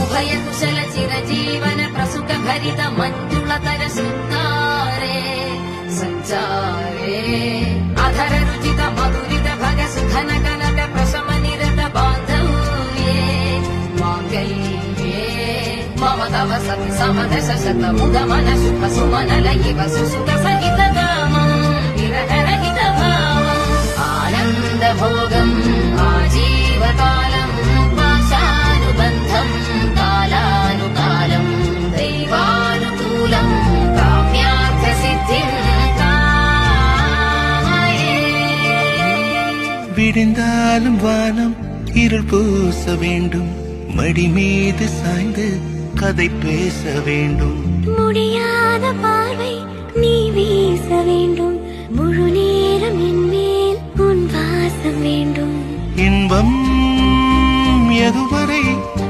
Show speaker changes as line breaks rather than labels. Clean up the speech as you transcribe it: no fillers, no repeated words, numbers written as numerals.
उभय कुशल चिरजीवन प्रसुख भरित मञ्जुलतर शृङ्गारे सञ्चारे अधर रुचित मधुरित भग सुधन कनक प्रशम निरत बान्धव्ये माङ्गल्ये मम तव सति समदश शत मुद मन शुभ सुमन लयिव सुसुत सहित कामम् विरह रहित भावम् आनन्द भोगम् आजीवकालम् पाशानुबन्धम् कालानुकालम् दैवानुकूलम् काम्यार्थ सिद्धिम्
விடிந்தாலும் வானம் இருள் பூச வேண்டும், மடி மீது சாய்ந்து கதை பேச வேண்டும்,
முடியாத பார்வை நீ வீச வேண்டும், முழு நேரம் என் மேல் உன் வாசம் வேண்டும்.
இன்பம் எதுவரை